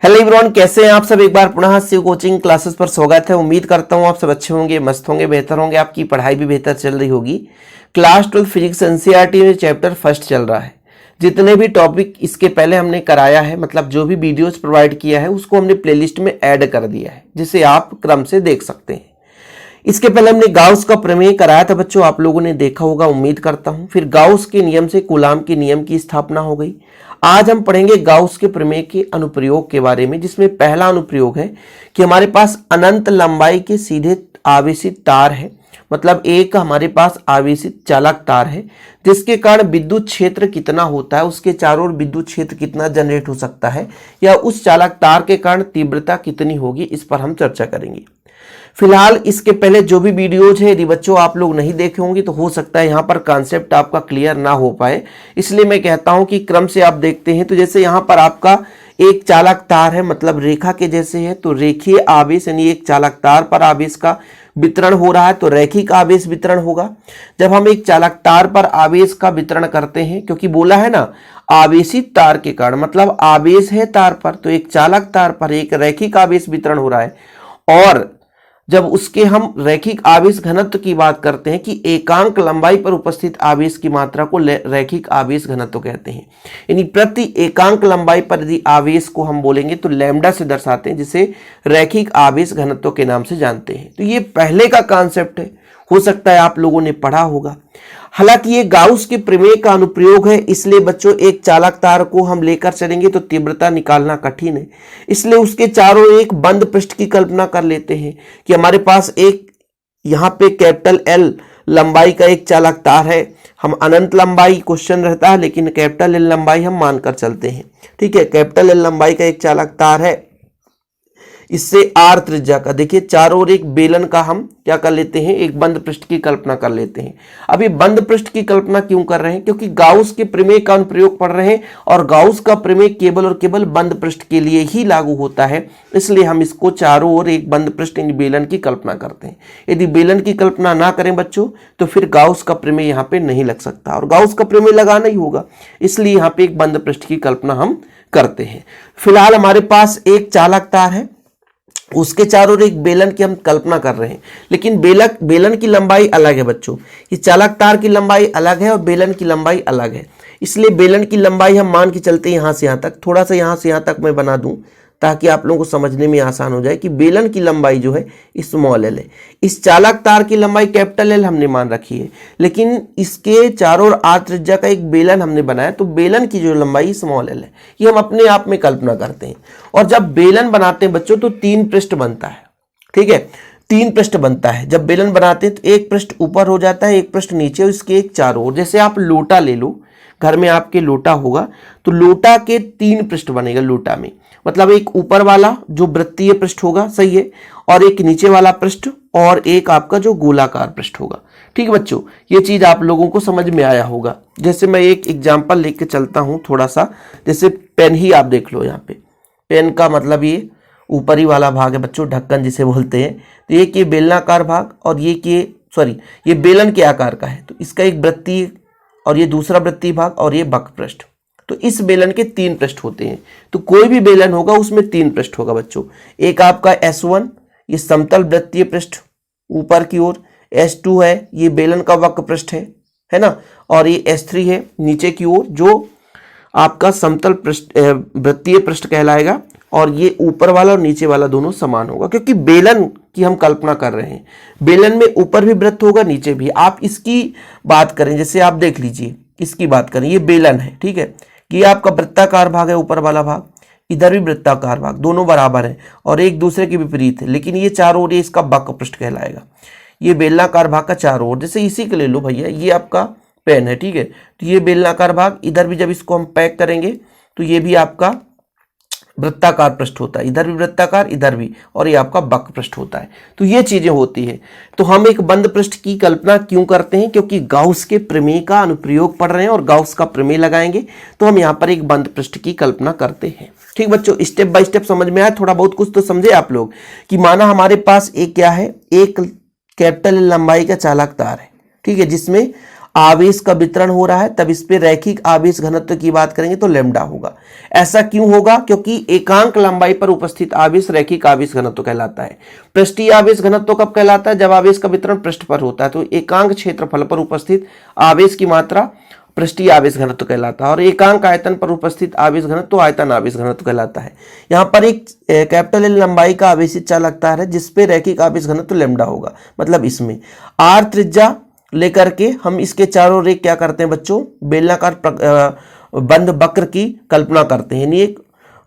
Hello everyone, कैसे हैं आप सब। एक बार पुनः शिव कोचिंग क्लासेस पर स्वागत है। उम्मीद करता हूं आप सब अच्छे होंगे, मस्त होंगे, बेहतर होंगे, आपकी पढ़ाई भी बेहतर चल रही होगी। क्लास 12 फिजिक्स एनसीईआरटी में चैप्टर फर्स्ट चल रहा है। जितने भी टॉपिक इसके पहले हमने कराया है, मतलब जो भी वीडियोस प्रोवाइड किया है, उसको हमने प्लेलिस्ट में ऐड कर दिया है, जिसे आप क्रम से देख सकते हैं। इसके पहले हमने गाउस का प्रमेय कराया था बच्चों, आप लोगों ने देखा होगा उम्मीद करता हूं। फिर गाउस के नियम से कूलाम के नियम की स्थापना हो गई। आज हम पढ़ेंगे गाउस के प्रमेय के अनुप्रयोग के बारे में, जिसमें पहला अनुप्रयोग है कि हमारे पास अनंत लंबाई के सीधे आवेशित तार है, मतलब एक हमारे पास आवेशित चालक तार है, जिसके कारण विद्युत क्षेत्र कितना होता है, उसके चारों ओर विद्युत क्षेत्र कितना जनरेट हो सकता है, या उस चालक तार के कारण तीव्रता कितनी होगी, इस पर हम चर्चा करेंगे। फिलहाल इसके पहले जो भी वीडियोज है यदि बच्चों आप लोग नहीं देखे होंगे तो हो सकता है यहाँ पर कॉन्सेप्ट आपका क्लियर ना हो पाए, इसलिए मैं कहता हूं कि क्रम से आप देखते हैं। तो जैसे यहाँ पर आपका एक चालक तार है, मतलब रेखा के जैसे है, तो रेखीय आवेश यानी एक चालक तार पर आवेश का वितरण हो रहा है, तो रैखिक आवेश वितरण होगा। जब हम एक चालक तार पर आवेश का वितरण करते हैं, क्योंकि बोला है ना आवेशित तार के कारण, मतलब आवेश है तार पर, तो एक चालक तार पर एक रैखिक आवेश वितरण हो रहा है। और जब उसके हम रैखिक आवेश घनत्व की बात करते हैं कि एकांक लंबाई पर उपस्थित आवेश की मात्रा को रैखिक आवेश घनत्व कहते हैं। यानी प्रति एकांक लंबाई पर यदि आवेश को हम बोलेंगे तो लैम्डा से दर्शाते हैं, जिसे रैखिक आवेश घनत्व के नाम से जानते हैं। तो ये पहले का कॉन्सेप्ट है, हो सकता है आप लोगों ने पढ़ा होगा। हालांकि ये गाउस के प्रमेय का अनुप्रयोग है, इसलिए बच्चों एक चालक तार को हम लेकर चलेंगे तो तीव्रता निकालना कठिन है, इसलिए उसके चारों एक बंद पृष्ठ की कल्पना कर लेते हैं कि हमारे पास एक यहाँ पे कैपिटल एल लंबाई का एक चालक तार है। हम अनंत लंबाई क्वेश्चन रहता है, लेकिन कैपिटल एल लंबाई हम मानकर चलते हैं, ठीक है। कैपिटल एल लंबाई का एक चालक तार है, इससे आर त्रिज्या का, देखिए चारों ओर एक बेलन का हम क्या कर लेते हैं, एक बंद पृष्ठ की कल्पना कर लेते हैं। अब ये बंद पृष्ठ की कल्पना क्यों कर रहे हैं, क्योंकि गाउस के प्रमेय का अनुप्रयोग पढ़ रहे हैं, और गाउस का प्रमेय केवल और केवल बंद पृष्ठ के लिए ही लागू होता है, इसलिए हम इसको चारों ओर एक बंद पृष्ठ यानी बेलन की कल्पना करते हैं। यदि बेलन की कल्पना ना करें बच्चों तो फिर गाउस का प्रमेय यहाँ पे नहीं लग सकता, और गाउस का प्रमेय लगाना ही होगा, इसलिए यहाँ पे एक बंद पृष्ठ की कल्पना हम करते हैं। फिलहाल हमारे पास एक चालक तार है, उसके चारों ओर एक बेलन की हम कल्पना कर रहे हैं, लेकिन बेलन की लंबाई अलग है बच्चों। ये चालक तार की लंबाई अलग है और बेलन की लंबाई अलग है, इसलिए बेलन की लंबाई हम मान के चलते हैं यहाँ से यहाँ तक। थोड़ा सा यहाँ से यहाँ तक मैं बना दूं ताकि आप लोगों को समझने में आसान हो जाए कि बेलन की लंबाई जो है स्मॉल एल है। इस चालक तार की लंबाई कैपिटल एल हमने मान रखी है, लेकिन इसके चारों ओर आर त्रिज्या का एक बेलन हमने बनाया, तो बेलन की जो लंबाई स्मॉल एल है, ये हम अपने आप में कल्पना करते हैं। और जब बेलन बनाते हैं बच्चों तो 3 पृष्ठ बनता है, ठीक है, 3 पृष्ठ बनता है। जब बेलन बनाते हैं तो एक पृष्ठ ऊपर हो जाता है, एक पृष्ठ नीचे, और इसके एक चारों ओर, जैसे आप लोटा ले लो, घर में आपके लोटा होगा तो लोटा के 3 पृष्ठ बनेगा लोटा में, मतलब एक ऊपर वाला जो वृत्तीय पृष्ठ होगा, सही है, और एक नीचे वाला पृष्ठ, और एक आपका जो गोलाकार पृष्ठ होगा, ठीक है बच्चों। ये चीज आप लोगों को समझ में आया होगा। जैसे मैं एक एग्जांपल लेके चलता हूं थोड़ा सा, जैसे पेन ही आप देख लो, यहाँ पे पेन का मतलब ये ऊपरी वाला भाग है बच्चों, ढक्कन जिसे बोलते हैं। तो एक ये बेलनाकार भाग, और ये बेलन के आकार का है, तो इसका एक वृत्तीय और ये दूसरा वृत्तीय भाग, और ये वक्र पृष्ठ। तो इस बेलन के 3 पृष्ठ होते हैं, तो कोई भी बेलन होगा उसमें 3 पृष्ठ होगा बच्चों। एक आपका S1 ये समतल वृत्तीय पृष्ठ ऊपर की ओर, S2 है ये बेलन का वक्र पृष्ठ है ना, और ये S3 है नीचे की ओर जो आपका समतल पृष्ठ वृत्तीय पृष्ठ कहलाएगा, और ये ऊपर वाला और नीचे वाला दोनों समान होगा, क्योंकि बेलन की हम कल्पना कर रहे हैं। बेलन में ऊपर भी वृत्त होगा नीचे भी। आप इसकी बात करें, जैसे आप देख लीजिए, इसकी बात करें, ये बेलन है, ठीक है, ये आपका वृत्ताकार भाग है ऊपर वाला भाग, इधर भी वृत्ताकार भाग, दोनों बराबर है और एक दूसरे के विपरीत है, लेकिन ये चारों ओर इसका वक्र पृष्ठ कहलाएगा। ये बेलनाकार भाग का चारों ओर, जैसे इसी के ले लो भैया, ये आपका पेन है, ठीक है, तो ये बेलनाकार भाग, इधर भी जब इसको हम पैक करेंगे तो ये भी आपका वृत्ताकार पृष्ठ होता है, इधर भी वृत्ताकार, इधर भी, और ये आपका वक्र पृष्ठ होता है। तो ये चीजें होती है। तो हम एक बंद पृष्ठ की कल्पना क्यों करते हैं, क्योंकि गाउस के प्रमेय का अनुप्रयोग पढ़ रहे हैं और गाउस का प्रमेय लगाएंगे, तो हम यहाँ पर एक बंद पृष्ठ की कल्पना करते हैं। ठीक बच्चों, स्टेप बाय स्टेप समझ में आया, थोड़ा बहुत कुछ तो समझे आप लोग कि माना हमारे पास एक क्या है, एक कैपिटल लंबाई का चालक तार है, ठीक है, जिसमें आवेश का वितरण हो रहा है, तब इस पे रैखिक आवेश घनत्व की बात करेंगे तो लैम्डा होगा। ऐसा क्यों होगा? क्योंकि एकांक लंबाई पर उपस्थित आवेश रैखिक आवेश घनत्व कहलाता है। पृष्ठीय आवेश घनत्व कब कहलाता है? जब आवेश का वितरण पृष्ठ पर होता है। तो एकांक क्षेत्रफल पर उपस्थित आवेश की मात्रा पृष्ठीय आवेश घनत्व कहलाता है, और एकांक आयतन पर उपस्थित आवेश घनत्व आयतन आवेश घनत्व कहलाता है। यहाँ पर एक कैपिटल एल लंबाई का आवेशित चालक तार है जिसपे रैखिक आवेश घनत्व लैम्डा होगा। मतलब इसमें आर त्रिज्या लेकर के हम इसके चारों ओर क्या करते हैं बच्चों? बेलनाकार बंद वक्र की कल्पना करते हैं, यानी एक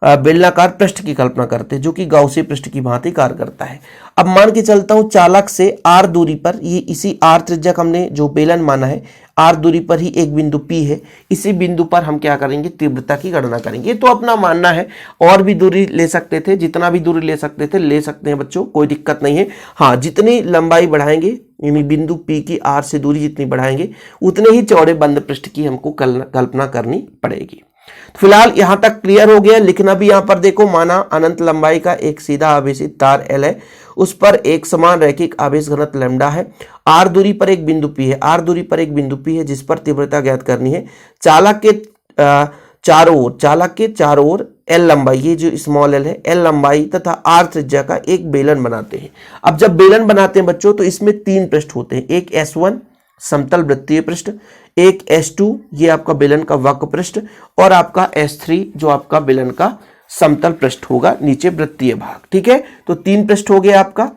बेलनाकार पृष्ठ की कल्पना करते हैं जो कि गाउसी पृष्ठ की भांति कार्य करता है। अब मान के चलता हूं चालक से आर दूरी पर, ये इसी आर त्रिज्या का हमने जो बेलन माना है, आर दूरी पर ही एक बिंदु P है। इसी बिंदु पर हम क्या करेंगे? तीव्रता की गणना करेंगे। तो अपना मानना है, और भी दूरी ले सकते थे, जितना भी दूरी ले सकते थे ले सकते हैं बच्चों, कोई दिक्कत नहीं है। हाँ, जितनी लंबाई बढ़ाएंगे, यानी बिंदु P की आर से दूरी जितनी बढ़ाएंगे उतने ही चौड़े बंद पृष्ठ की हमको कल्पना करनी पड़ेगी। तो फिलहाल यहां तक क्लियर हो गया। लिखना भी यहां पर देखो, माना अनंत लंबाई का एक सीधा आवेशित तार L है, उस पर एक समान रैखिक आवेश घनत्व लैम्डा है। आर दूरी पर एक बिंदु P है, आर दूरी पर एक बिंदु P है जिस पर तीव्रता ज्ञात करनी है। चालक के चारों ओर L लंबाई, ये जो स्मॉल l है, L लंबाई तथा R त्रिज्या का एक बेलन बनाते हैं। अब जब बेलन बनाते हैं बच्चों तो इसमें 3 पृष्ठ होते हैं, एक S1 समतल वृत्तीय पृष्ठ, एक S2 ये आपका बेलन का वक्र पृष्ठ, और आपका S3 जो आपका बेलन का समतल पृष्ठ होगा, नीचे वृत्तीय भाग। ठीक है, तो 3 पृष्ठ हो गया आपका।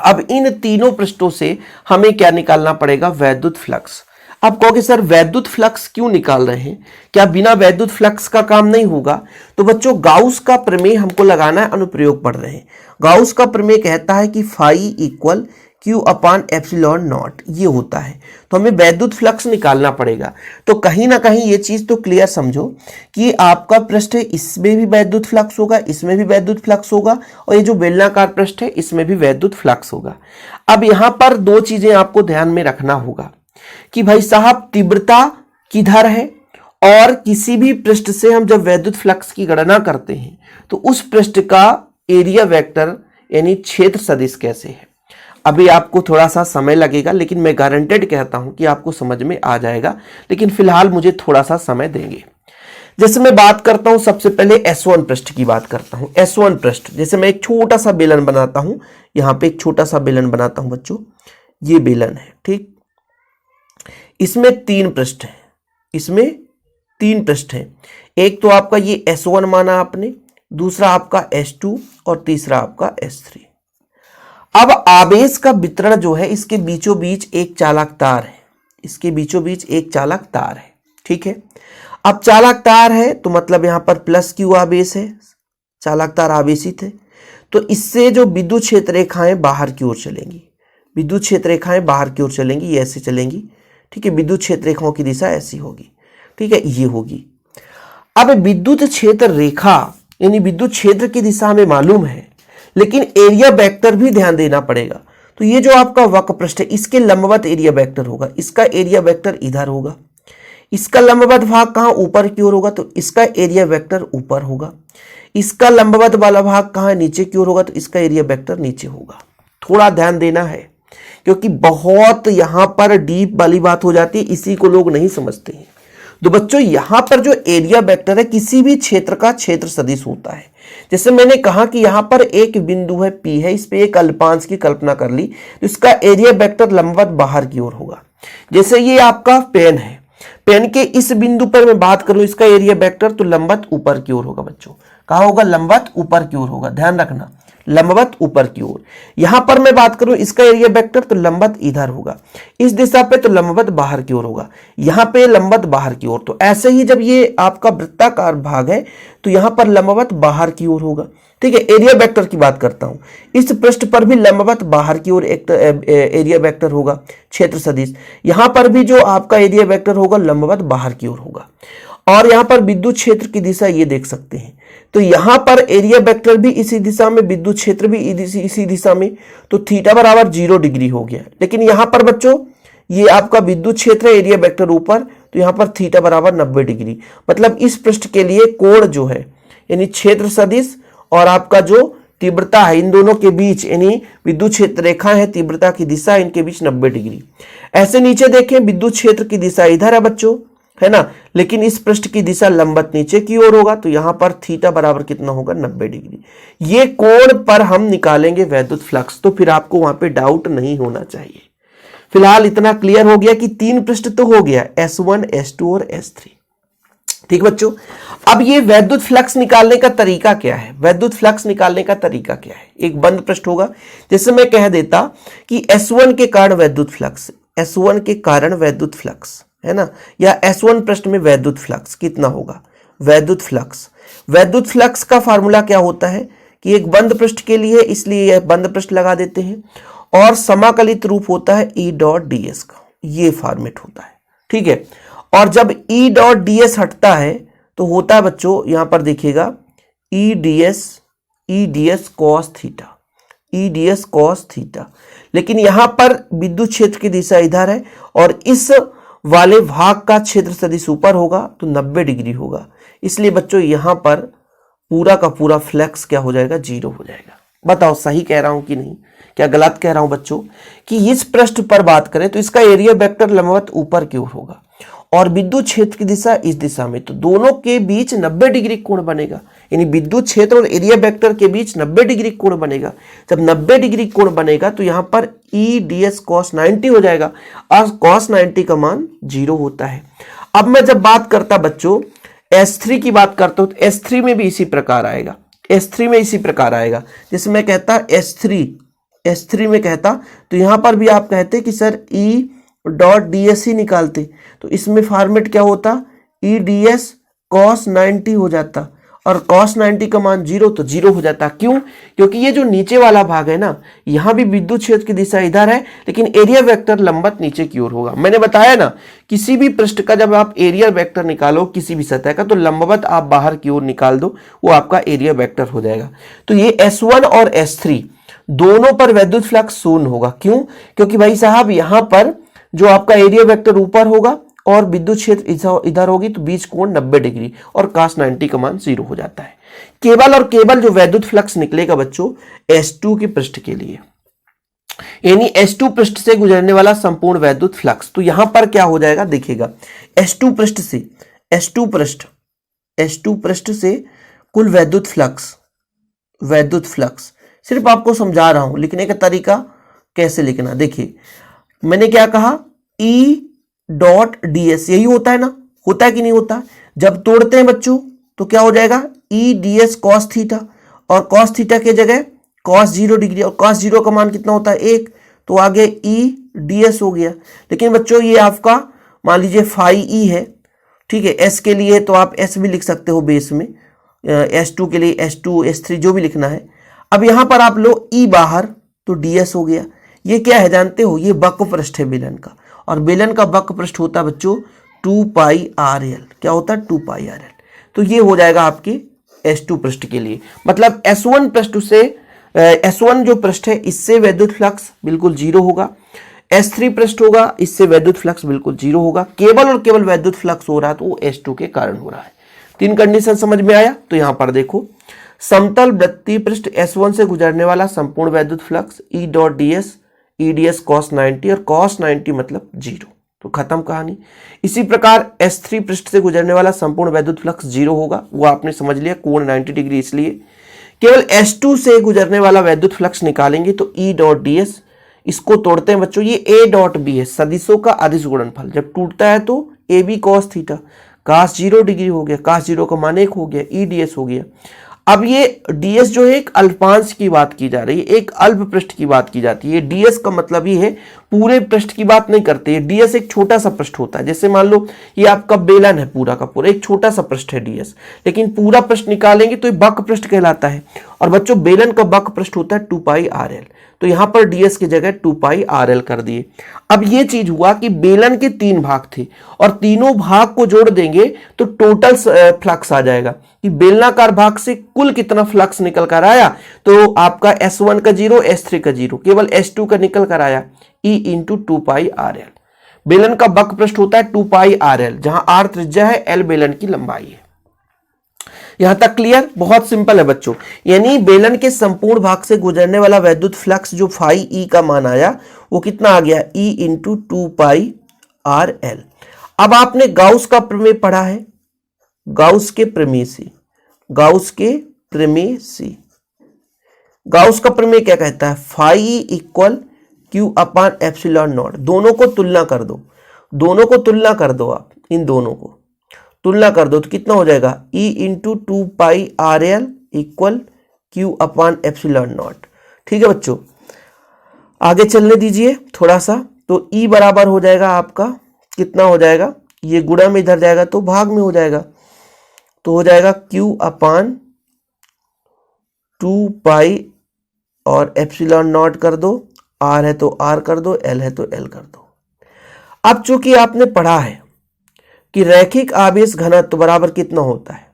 अब इन तीनों पृष्ठों से हमें क्या निकालना पड़ेगा? वैद्युत फ्लक्स। आप कहोगे सर वैद्युत फ्लक्स क्यों निकाल रहे हैं? क्या बिना वैद्युत फ्लक्स का काम नहीं होगा? तो बच्चों गाउस का प्रमेय हमको लगाना है, अनुप्रयोग पढ़ रहे हैं। गाउस का प्रमेय कहता है कि phi equal Q upon epsilon naught, ये होता है। तो हमें वैद्युत फ्लक्स निकालना पड़ेगा। तो कहीं ना कहीं ये चीज तो क्लियर समझो कि आपका पृष्ठ है, इसमें भी वैद्युत फ्लक्स होगा, इसमें भी वैद्युत फ्लक्स होगा, और ये जो बेलनाकार पृष्ठ है इसमें भी वैद्युत फ्लक्स होगा। अब यहां पर 2 चीजें आपको ध्यान में रखना होगा कि भाई साहब तीव्रता किधर है, और किसी भी पृष्ठ से हम जब वैद्युत फ्लक्स की गणना करते हैं तो उस पृष्ठ का एरिया वेक्टर यानी क्षेत्र सदिश कैसे है। अभी आपको थोड़ा सा समय लगेगा, लेकिन मैं गारंटेड कहता हूं कि आपको समझ में आ जाएगा, लेकिन फिलहाल मुझे थोड़ा सा समय देंगे। जैसे मैं बात करता हूं, सबसे पहले S1 पृष्ठ की बात करता हूं। S1 पृष्ठ, जैसे मैं एक छोटा सा बेलन बनाता हूं, यहां पे एक छोटा सा बेलन बनाता हूं बच्चों, ये बेलन है, ठीक। इसमें 3 पृष्ठ है, इसमें 3 पृष्ठ है। एक तो आपका ये S1 माना आपने, दूसरा आपका S2 और तीसरा आपका S3। अब आवेश का वितरण जो है, इसके बीचों बीच एक चालक तार है, इसके बीचों बीच एक चालक तार है, ठीक है। अब चालक तार है तो मतलब यहां पर प्लस Q आवेश है, चालक तार आवेशित है, तो इससे जो विद्युत क्षेत्र रेखाएं बाहर की ओर चलेंगी, विद्युत क्षेत्र रेखाएं बाहर की ओर चलेंगी, ये ऐसे चलेंगी, ठीक है। विद्युत क्षेत्र रेखाओं की दिशा ऐसी होगी, ठीक है, ये होगी। अब विद्युत क्षेत्र रेखा यानी विद्युत क्षेत्र की दिशा हमें मालूम है, लेकिन एरिया वेक्टर भी ध्यान देना पड़ेगा। तो ये जो आपका वक्र पृष्ठ है, इसके लंबवत एरिया वेक्टर होगा, इसका एरिया वेक्टर इधर होगा। इसका लंबवत भाग कहां? ऊपर की ओर होगा, तो इसका एरिया वेक्टर ऊपर होगा। इसका लंबवत वाला भाग कहां? नीचे की ओर होगा, तो इसका एरिया वेक्टर नीचे होगा। थोड़ा ध्यान देना है, क्योंकि बहुत यहां पर डीप वाली बात हो जाती है, इसी को लोग नहीं समझते हैं। तो बच्चों यहां पर जो एरिया वेक्टर है किसी भी क्षेत्र का क्षेत्र सदिश होता है। जैसे मैंने कहा कि यहां पर एक बिंदु है P है, इस पे एक अल्पांश की कल्पना कर ली, तो इसका एरिया वेक्टर लंबवत बाहर की ओर होगा। जैसे ये आपका पेन है, पेन के इस बिंदु पर मैं बात करूं, इसका एरिया वेक्टर तो लंबवत ऊपर की ओर होगा बच्चों। कहां होगा? लंबवत ऊपर की ओर होगा, ध्यान रखना, लंबवत ऊपर की ओर। यहां पर मैं बात करूं, इसका एरिया वेक्टर तो लंबवत इधर होगा, इस दिशा पे तो लंबवत बाहर की ओर होगा, यहां पे लंबवत बाहर की ओर। तो ऐसे ही जब ये आपका वृत्ताकार भाग है तो यहां पर लंबवत बाहर की ओर होगा, ठीक है। एरिया वेक्टर की बात करता हूं, इस पृष्ठ पर भी लंबवत बाहर की ओर एक एरिया वेक्टर होगा, क्षेत्र सदिश। यहां पर भी जो आपका एरिया वेक्टर होगा लंबवत बाहर की ओर होगा, और यहां पर विद्युत क्षेत्र की दिशा ये देख सकते हैं। तो यहां पर एरिया वेक्टर भी इसी दिशा में, विद्युत क्षेत्र भी इसी दिशा में, तो थीटा बराबर 0 डिग्री हो गया। लेकिन यहां पर बच्चों ये आपका विद्युत क्षेत्र, एरिया वेक्टर ऊपर, तो यहां पर थीटा बराबर 90 डिग्री। मतलब इस पृष्ठ के लिए कोण जो है यानी क्षेत्र सदिश और आपका जो तीव्रता है, इन दोनों के बीच यानी विद्युत क्षेत्र रेखा है, तीव्रता की दिशा इनके बीच 90 डिग्री। ऐसे नीचे देखें, विद्युत क्षेत्र की दिशा इधर है बच्चों, है ना, लेकिन इस पृष्ठ की दिशा लंबवत नीचे की ओर होगा, तो यहां पर थीटा बराबर कितना होगा 90 डिग्री। ये कोण पर हम निकालेंगे वैद्युत फ्लक्स, तो फिर आपको वहां पे डाउट नहीं होना चाहिए। फिलहाल इतना क्लियर हो गया कि 3 पृष्ठ तो हो गया, S1, S2 और S3। ठीक बच्चों, अब ये वैद्युत फ्लक्स निकालने का तरीका क्या है? वैद्युत फ्लक्स निकालने का तरीका क्या है? एक बंद पृष्ठ होगा, जैसे मैं कह देता कि S1 के कारण वैद्युत फ्लक्स, S1 के कारण वैद्युत फ्लक्स, है ना, या S1 पृष्ठ में वैद्युत फ्लक्स कितना होगा? वैद्युत फ्लक्स का फार्मूला क्या होता है कि एक बंद पृष्ठ के लिए, इसलिए यह बंद पृष्ठ लगा देते हैं, और समाकलित रूप होता है E डॉट ds का, ये फॉर्मेट होता है। ठीक है, और जब E डॉट ds हटता है तो होता है बच्चों, यहां पर देखिएगा E ds cos theta, E ds cos theta. लेकिन यहां पर विद्युत क्षेत्र की दिशा इधर है और इस वाले भाग का क्षेत्र सदिश ऊपर होगा तो 90 डिग्री होगा, इसलिए बच्चों यहां पर पूरा का पूरा फ्लक्स क्या हो जाएगा? 0 हो जाएगा। बताओ सही कह रहा हूं कि नहीं, क्या गलत कह रहा हूं बच्चों? कि इस पृष्ठ पर बात करें तो इसका एरिया वेक्टर लंबवत ऊपर की ओर होगा और विद्युत क्षेत्र की दिशा इस दिशा में, तो दोनों के बीच 90 डिग्री कोण बनेगा, यानी विद्युत क्षेत्र और एरिया वेक्टर के बीच 90 डिग्री कोण बनेगा। जब 90 डिग्री कोण बनेगा तो यहां पर E ds cos 90 हो जाएगा और cos 90 का मान 0 होता है। अब मैं जब बात करता बच्चों S3 की बात करता हूं तो S3 में भी इसी प्रकार आएगा, S3 में इसी प्रकार आएगा। जैसे मैं कहता S3 में कहता तो यहां पर भी आप कहते कि सर E डॉट ds ही निकालते, तो इसमें फॉर्मेट क्या होता? E ds cos 90 हो जाता और cos 90 का मान 0, तो 0 हो जाता। क्यों? क्योंकि ये जो नीचे वाला भाग है ना, यहां भी विद्युत क्षेत्र की दिशा इधर है लेकिन एरिया वेक्टर लंबवत नीचे की ओर होगा। मैंने बताया ना, किसी भी पृष्ठ का जब आप एरिया वेक्टर निकालो किसी भी सतह का, तो लंबवत आप बाहर की ओर निकाल दो, वो आपका एरिया वेक्टर हो जाएगा। तो ये S1 और S3 दोनों पर वैद्युत फ्लक्स शून्य होगा। क्यों? क्योंकि भाई साहब यहां पर जो आपका एरिया वेक्टर ऊपर होगा और विद्युत क्षेत्र इधर होगी, तो बीच कोण 90 डिग्री और cos 90 का मान 0 हो जाता है। केवल और केवल जो वैद्युत फ्लक्स निकलेगा बच्चों S2 के पृष्ठ के लिए, यानी S2 पृष्ठ से गुजरने वाला संपूर्ण वैद्युत फ्लक्स, तो यहां पर क्या हो जाएगा देखिएगा, S2 पृष्ठ से कुल वैद्युत फ्लक्स सिर्फ आपको समझा रहा हूं, लिखने का तरीका कैसे लिखना। देखिए मैंने क्या कहा, E डॉट ds यही होता है ना, होता है कि नहीं होता? जब तोड़ते हैं बच्चों तो क्या हो जाएगा? E ds cos थीटा, और cos थीटा के जगह cos 0 डिग्री, और cos 0 का मान कितना होता है? 1, तो आगे E ds हो गया। लेकिन बच्चों ये आपका मान लीजिए फाई E है, ठीक है, S के लिए तो आप S भी लिख सकते हो बेस में, S2 के लिए S2 S3 जो भी लिखना है। अब यहां पर आप लो E बाहर, तो ds हो गया। ये क्या है जानते हो? ये वक्र पृष्ठ है बेलन का, और बेलन का वक्र पृष्ठ होता है बच्चों 2 पाई RL। क्या होता है? 2 पाई RL। तो ये हो जाएगा आपके S2 पृष्ठ के लिए। मतलब S1 पृष्ठ से S1 जो पृष्ठ है इससे वैद्युत फ्लक्स बिल्कुल 0 होगा, S3 पृष्ठ होगा इससे वैद्युत फ्लक्स बिल्कुल 0 होगा। केवल और केवल वैद्युत फ्लक्स हो रहा है तो वो S2 के कारण हो रहा है। 3 कंडीशन समझ में आया? तो यहां पर देखो, समतल वृत्तीय पृष्ठ S1 से गुजरने वाला संपूर्ण वैद्युत flux E dot ds cos 90, और cos 90 मतलब 0, तो खत्म कहानी। इसी प्रकार S3 पृष्ठ से गुजरने वाला संपूर्ण वैद्युत फ्लक्स 0 होगा, वो आपने समझ लिया, कोण 90 डिग्री। इसलिए केवल S2 से गुजरने वाला वैद्युत फ्लक्स निकालेंगे तो E डॉट ds, इसको तोड़ते हैं बच्चों, ये A डॉट b है, सदिशों का अदिश गुणनफल। जब टूटता है तो AB cos theta, cos 0 degree हो गया, cos 0 का मान 1 हो गया, E ds हो गया। अब ये ds जो है एक अल्पांश की बात की जा रही है, एक अल्प पृष्ठ की बात की जाती है। ds का मतलब ये है पूरे पृष्ठ की बात नहीं करते हैं, ds एक छोटा सा पृष्ठ होता है। जैसे मान लो ये आपका बेलन है, पूरा का पूरा एक छोटा सा पृष्ठ है ds, लेकिन पूरा पृष्ठ निकालेंगे तो ये वक्र पृष्ठ कहलाता है। और बच्चों बेलन का वक्र पृष्ठ होता है 2 पाई RL, तो यहां पर ds की जगह 2 पाई RL कर दिए। अब ये चीज हुआ कि बेलन के 3 भाग थे और तीनों भाग को जोड़ देंगे तो टोटल फ्लक्स आ जाएगा कि बेलनाकार भाग से कुल कितना फ्लक्स निकल कर आया। तो आपका S1 का 0, S3 का 0, केवल S2 का निकल कर आया E इंटू 2 पाई RL। बेलन का वक्र पृष्ठ होता है 2 पाई RL, जहां R त्रिज्या है, L बेलन की लंबाई है। यहां तक क्लियर? बहुत सिंपल है बच्चों। यानी बेलन के संपूर्ण भाग से गुजरने वाला वैद्युत फ्लक्स जो फाई ई का मान आया वो कितना आ गया? ई इंटू 2 पाई आर एल। अब आपने गाउस का प्रमेय पढ़ा है, गाउस के प्रमेय से, गाउस के प्रमेय से, गाउस का प्रमेय क्या कहता है? Phi E equal Q upon epsilon naught. दोनों को तुलना कर दो, दोनों को तुलना कर दो, आप इन दोनों को तुलना कर दो तो कितना हो जाएगा? ई into 2 pi R L equal Q upon epsilon not. ठीक है बच्चों, आगे चलने दीजिए थोड़ा सा। तो ई बराबर हो जाएगा आपका, कितना हो जाएगा? ये गुणा में इधर जाएगा तो भाग में हो जाएगा, तो हो जाएगा क्यू अपान 2 पाई और एप्सिलॉन नॉट कर दो, आर है तो आर कर दो, एल है तो एल कर दो। अब चूंकि आपने पढ़ा है कि रैखिक आवेश घनत्व बराबर कितना होता है?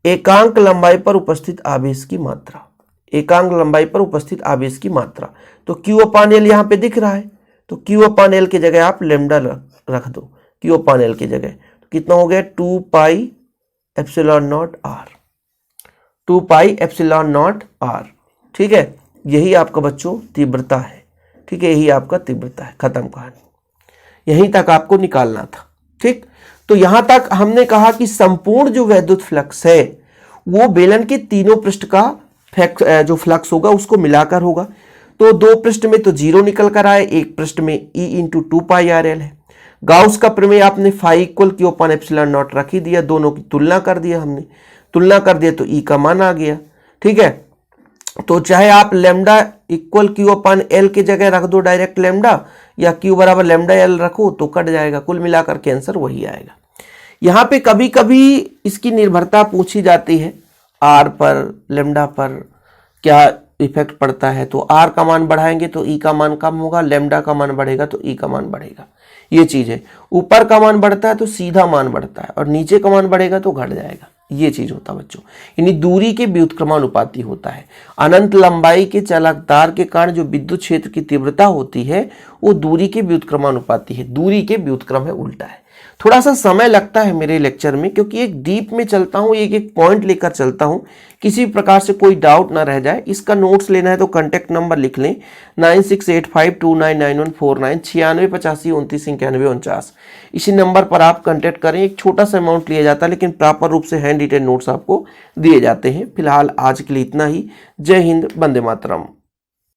एकांक लंबाई पर उपस्थित आवेश की मात्रा, एकांक लंबाई पर उपस्थित आवेश की मात्रा। तो क्यू अपान एल यहां पे दिख रहा है, तो क्यू अपान एल की जगह आप लेमडा रख दो, क्यू अपान एल की जगह। तो कितना हो गया? 2 pi epsilon naught R, 2 pi epsilon naught R. ठीक है, यही आपका बच्चों तीव्रता है। ठीक है, यही आपका तीव्रता है, खत्म कहानी। यहीं तक आपको निकालना था। ठीक, तो यहां तक हमने कहा कि संपूर्ण जो वैद्युत फ्लक्स है वो बेलन के तीनों पृष्ठ का जो फ्लक्स होगा उसको मिलाकर होगा। तो दो पृष्ठ में तो 0 निकल कर आए, एक पृष्ठ में E into 2 pi R L है। गाउस का प्रमेय आपने phi equal Q upon epsilon naught रख ही दिया, दोनों की तुलना कर दिया, हमने तुलना कर दिया तो ई का मान आ गया। ठीक है, तो चाहे आप लेमडा इक्वल क्यू अपान एल की जगह रख दो डायरेक्ट लेमडा, या क्यू बराबर लेमडा एल रखो तो कट जाएगा, कुल मिलाकर के आंसर वही आएगा। यहाँ पे कभी कभी इसकी निर्भरता पूछी जाती है, आर पर लेमडा पर क्या इफेक्ट पड़ता है। तो आर का मान बढ़ाएंगे तो ई का मान कम होगा, लेमडा का मान बढ़ेगा तो ई का मान बढ़ेगा, ये चीज है। ऊपर का मान बढ़ता है तो सीधा मान बढ़ता है, और नीचे का मान बढ़ेगा तो घट जाएगा, ये चीज होता है बच्चों। यानी दूरी के व्युत्क्रमानुपाती होता है। अनंत लंबाई के चालक तार के कारण जो विद्युत क्षेत्र की तीव्रता होती है वो दूरी के व्युत्क्रमानुपाती है, दूरी के व्युत्क्रम है, उल्टा है। थोड़ा सा समय लगता है मेरे लेक्चर में, क्योंकि एक डीप में चलता हूं, एक एक पॉइंट लेकर चलता हूं, किसी प्रकार से कोई डाउट ना रह जाए। इसका नोट्स लेना है तो कांटेक्ट नंबर लिख लें 9685299149, 9685292949। इसी नंबर पर आप कांटेक्ट करें। एक छोटा सा अमाउंट लिया जाता है, लेकिन प्रॉपर रूप से हैंड रिटेन नोट्स आपको दिए जाते हैं। फिलहाल आज के लिए इतना ही। जय हिंद, वंदे मातरम।